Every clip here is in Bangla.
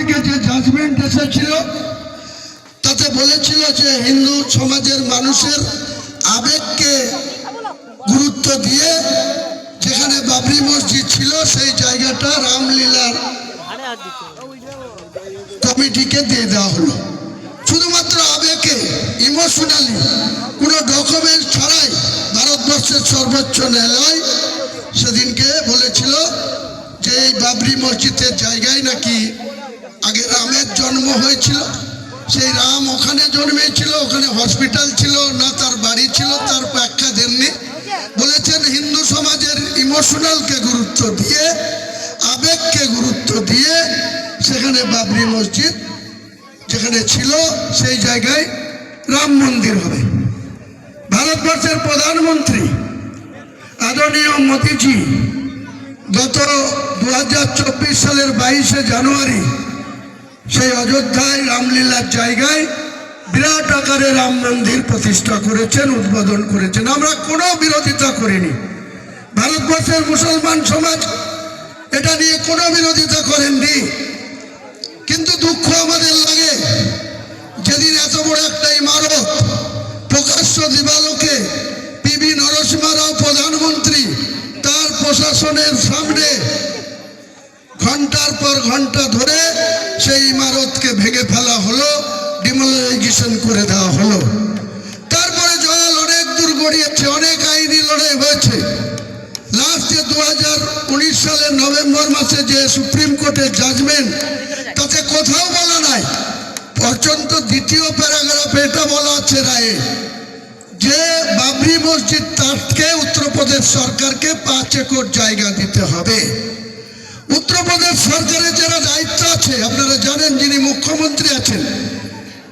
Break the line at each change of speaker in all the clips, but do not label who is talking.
থেকে যে জাজমেন্ট এসেছিল তাতে বলেছিল যে হিন্দু সমাজের মানুষের আবেগকে গুরুত্ব দিয়ে যেখানে বাবরি মসজিদ ছিল সেই জায়গাটা রামলীলার কমিটিকে দিয়ে দেওয়া হলো। শুধুমাত্র আবেগে, ইমোশনালি, কোনো ডকুমেন্ট ছাড়াই ভারতবর্ষের সর্বোচ্চ ন্যায়ালয় সেদিনকে বলেছিল যে এই বাবরি মসজিদের জায়গায় নাকি আগে রামের জন্ম হয়েছিল, সেই রাম ওখানে জন্মেছিল, ওখানে হসপিটাল ছিল না, তার বাড়ি ছিল, তার ব্যাখ্যা দেননি। বলেছেন হিন্দু সমাজের ইমোশনালকে গুরুত্ব দিয়ে, আবেগকে গুরুত্ব দিয়ে সেখানে বাবরি মসজিদ যেখানে ছিল সেই জায়গায় রাম মন্দির হবে। ভারতবর্ষের প্রধানমন্ত্রী আদরণীয় মোদিজি গত 2024 সালের 22শে জানুয়ারি সেই অযোধ্যায় রামলীলার জায়গায় বিরাট আকারে রাম মন্দির প্রতিষ্ঠা করেছেন, উদ্বোধন করেছেন। আমরা কোনো বিরোধিতা করিনি। ভারতবর্ষের মুসলমান সমাজ এটা নিয়ে কোনো বিরোধিতা করেননি। কিন্তু দুঃখ আমাদের লাগে যেদিন এত বড় একটা ইমারত প্রকাশ্য দিবালোকে পিভি নরসিংহ রাও প্রধানমন্ত্রী তার প্রশাসনের সামনে ঘন্টার পর ঘন্টা ধরে সেই ইমারতকে ভেঙে ফেলা হলো, ডিমোলাইজেশন করে দেওয়া হলো। তারপরে জল অনেক দূর গড়িয়েছে, অনেক আইনি লড়াই হয়েছে। লাস্টে 2019 সালের নভেম্বর মাসে যে সুপ্রিম কোর্টের জাজমেন্ট তাতে কোথাও বলা নাই, পর্যন্ত দ্বিতীয় প্যারাগ্রাফে এটা বলা আছে রায়ে যে বাবরি মসজিদ তাকে উত্তরপ্রদেশ সরকারকে 5 একর জায়গা দিতে হবে। উত্তরপ্রদেশ সরকারের যারা দায়িত্ব আছে আপনারা জানেন, যিনি মুখ্যমন্ত্রী আছেন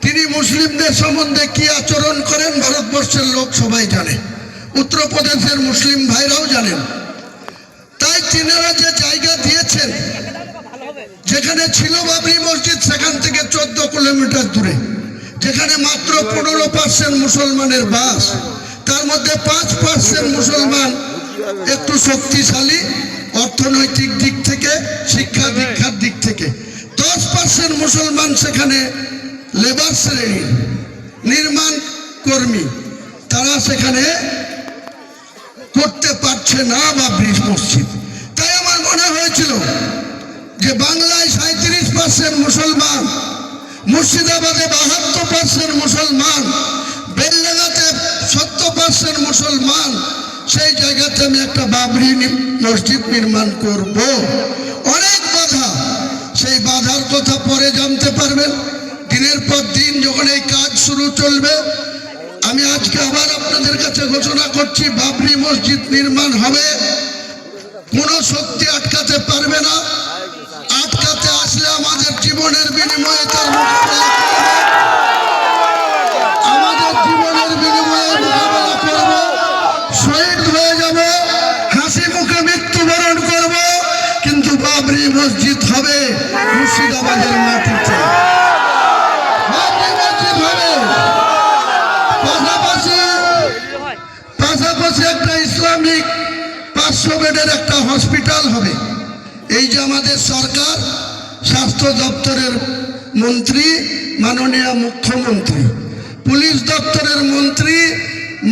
তিনি মুসলিমদের সম্বন্ধে কি আচরণ করেন ভারতবর্ষের লোক সবাই জানে, উত্তরপ্রদেশের মুসলিম ভাইরাও জানেন। তাই তিনারা যে জায়গা দিয়েছেন যেখানে ছিল বাবরি মসজিদ সেখান থেকে 14 কিলোমিটার দূরে, যেখানে মাত্র 15% মুসলমানের বাস, তার মধ্যে 5% মুসলমান একটু শক্তিশালী অর্থনৈতিক দিক থেকে, শিক্ষা দীক্ষার দিক থেকে, 10% মুসলমান সেখানে লেবার শ্রেণী, নির্মাণ কর্মী, তারা সেখানে করতে পারছে না বাবরি মসজিদ। তাই আমার মনে হয়েছিল যে বাংলায় 37% মুসলমান, মুর্শিদাবাদে 72% মুসলমান, বেলডাঙ্গাতে 70% মুসলমান, সেই জায়গাতে আমি একটা বাবরি মসজিদ নির্মাণ করব। অনেক বাধা, সেই বাধার কথা পরে জানতে পারবেন। দিনের পর দিন যখন এই কাজ শুরু চলবে, আমি আজকে আবার আপনাদের কাছে ঘোষণা করছি বাবরি মসজিদ নির্মাণ হবে। কোন শক্তি আটকাতে পারবে না। আটকাতে আসলে আমাদের জীবনের বিনিময়ে তার আমাদের জীবনের বিনিময়ে মোকাবেলা করব, শহীদ হয়ে যাব, হাসি মুখে মৃত্যুবরণ করব, কিন্তু বাবরি মসজিদ হবে মুর্শিদাবাদের মাটিতে। বাবরি মসজিদ হবে, পাশাপাশি একটা ইসলামিক 500 বেডের একটা হসপিটাল হবে। এই যে আমাদের সরকার, স্বাস্থ্য দপ্তরের মন্ত্রী মাননীয় মুখ্যমন্ত্রী, পুলিশ দপ্তরের মন্ত্রী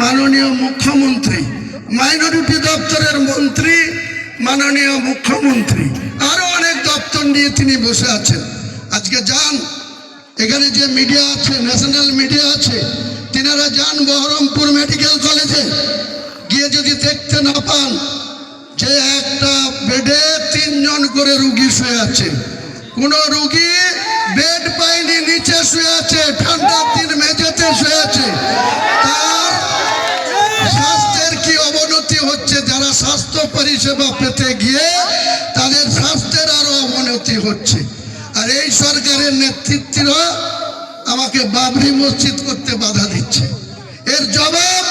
মাননীয় মুখ্যমন্ত্রী, মাইনরিটি দপ্তরের মন্ত্রী মাননীয় মুখ্যমন্ত্রী, আরো অনেক দপ্তর নিয়ে তিনি বসে আছেন। আজকে যান, এখানে যে মিডিয়া আছে, ন্যাশনাল মিডিয়া আছে, তিনারা যান বহরমপুর মেডিকেল কলেজে গিয়ে যদি দেখতে না পান যে একটা বেডে 3 জন করে রুগী শুয়ে আছে, কোন রুগী বেড পায়নি, নিচে শুয়ে আছে, ঠান্ডার দিন মেঝেতে শুয়ে আছে, তার স্বাস্থ্যের কি অবনতি হচ্ছে। যারা স্বাস্থ্য পরিষেবা পেতে গিয়ে তাদের স্বাস্থ্যের আরো অবনতি হচ্ছে। আর এই সরকারের নেতৃত্বরা আমাকে বাবরি মসজিদ করতে বাধা দিচ্ছে। এর জবাব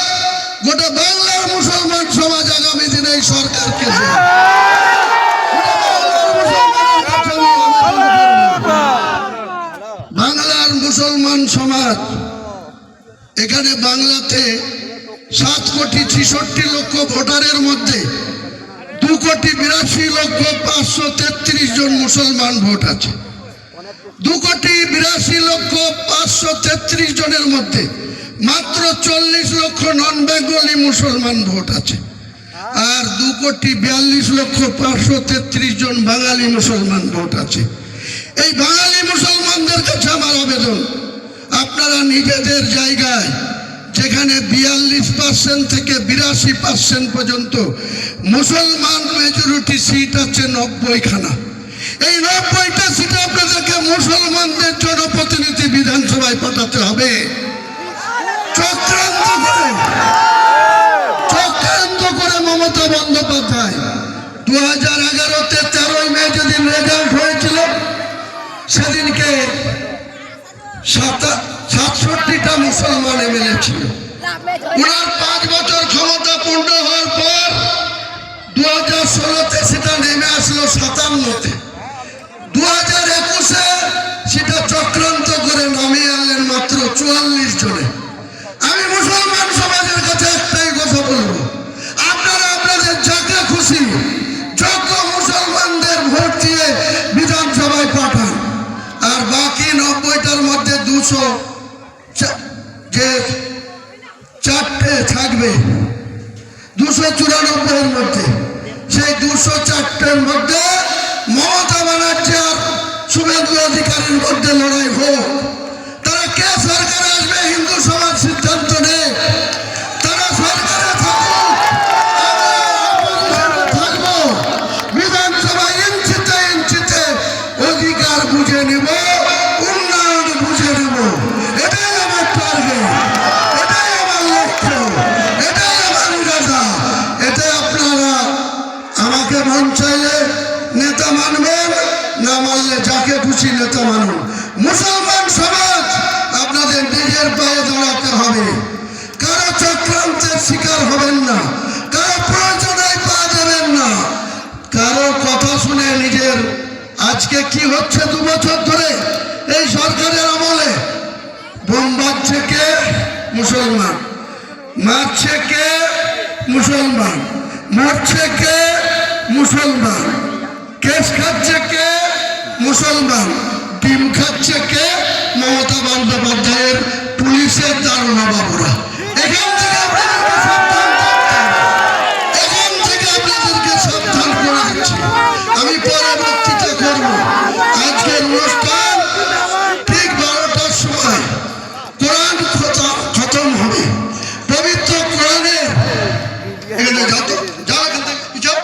গোটা বাংলার মুসলমান সমাজ আগামী দিনে এই সরকারকে বাংলার মুসলমান সমাজ, এখানে বাংলাতে 7,66,00,000 ভোটারের মধ্যে 2,82,533 জন মুসলমান ভোট আছে। 2,82,533 জনের মধ্যে মাত্র 40 লক্ষ নন বেঙ্গলি মুসলমান ভোট আছে, আর 2,42,533 জন বাঙালি মুসলমান ভোট আছে। এই বাঙালি মুসলমানদের কাছে আমার আবেদন, আপনারা নিজেদের জায়গায় যেখানে 42% থেকে 82% পর্যন্ত মুসলমান মেজরিটি সিট আছে 90খানা, এই 90টা সিটে আপনাদেরকে মুসলমানদের জনপ্রতিনিধি বিধানসভায় পাঠাতে হবে। চক্রান্ত করে মমতা বন্দ্যোপাধ্যায় 2011-তে 13ই মে যেদিন রেজাল্ট হয়েছিল সেদিনকে 67টা মুসলমান এমএলএ ছিল। ওনার 5 বছর ক্ষমতা পূর্ণ হওয়ার পর 2016-তে সেটা নেমে আসলো 57-তে। 2021-এ সেটা চক্রান্ত করে নামিয়ে আনলেন মাত্র 44 জনে। আমি মুসলমান সমাজের কাছে একটাই কথা বলবো, আপনারা আপনাদের যাকে খুশি যোগ্য মুসলমানদের ভোট দিয়ে বিধানসভায় পাঠান, আর বাকি 90টার মধ্যে 200 যে 4টে থাকবে 294-এর মধ্যে, সেই 204-এর মধ্যে মমতা ব্যানার্জি আর শুভেন্দু অধিকারীর মধ্যে লড়াই হোক। তারা কে সরকারে আসবে হিন্দু সমাজ সিদ্ধান্ত নেই, তারা সরকারে থাকুক, থাকবো বিধানসভায় ইঞ্চিতে ইঞ্চিতে অধিকার বুঝে নিব, উন্নয়ন বুঝে নেব। এটাই আমার টার্গেট, এটাই আমার লক্ষ্য, এটাই আমার ইরাদা। এতে আপনারা আমাকে মন চাইলে নেতা মানবেন, না মানলে যাকে খুশি নেতা মানুন। মুসলমান সমাজ আপনাদের নিজের পায়ে দাঁড়াতে হবে, কারো চক্রান্তের শিকার হবেন না, কারো প্রয়োজনে পা দেবেন না, কারো কথা শুনে নিজের আজকে কি হচ্ছে 2 বছর ধরে এই সরকারের আমলে, বোম বাজছে কে? মুসলমান। মারছে কে? মুসলমান। মরছে কে? মুসলমান। কেস খাচ্ছে কে? মুসলমান। ডিম খাচ্ছে কে? মমতা বন্দ্যোপাধ্যায়ের পুলিশের দারোগা বাবুরা। এখান থেকে আপনাদেরকে সাবধান করে দিচ্ছি। আমি পরবর্তীতে করব। আজকের অনুষ্ঠান ঠিক 12টার সময় কোরআন খতম হবে। পবিত্র কোরআনের এখানে যাও এখান থেকে পিছাও।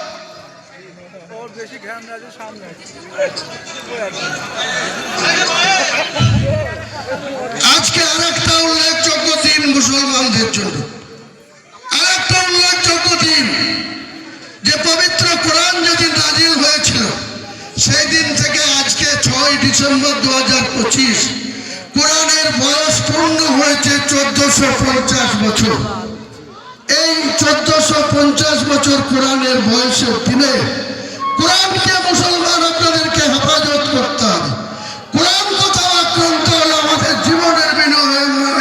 আজকে আরেকটা উল্লেখযোগ্য দিন মুসলমানদের জন্য, আরেকটা উল্লেখযোগ্য দিন, যে পবিত্র কোরআন যেদিন নাজিল হয়েছিল সেই দিন থেকে আজকে 6ই ডিসেম্বর 2025 কোরআনের বয়স পূর্ণ হয়েছে 1450 বছর। এই 1450 বছর কোরআনের বয়সের দিনে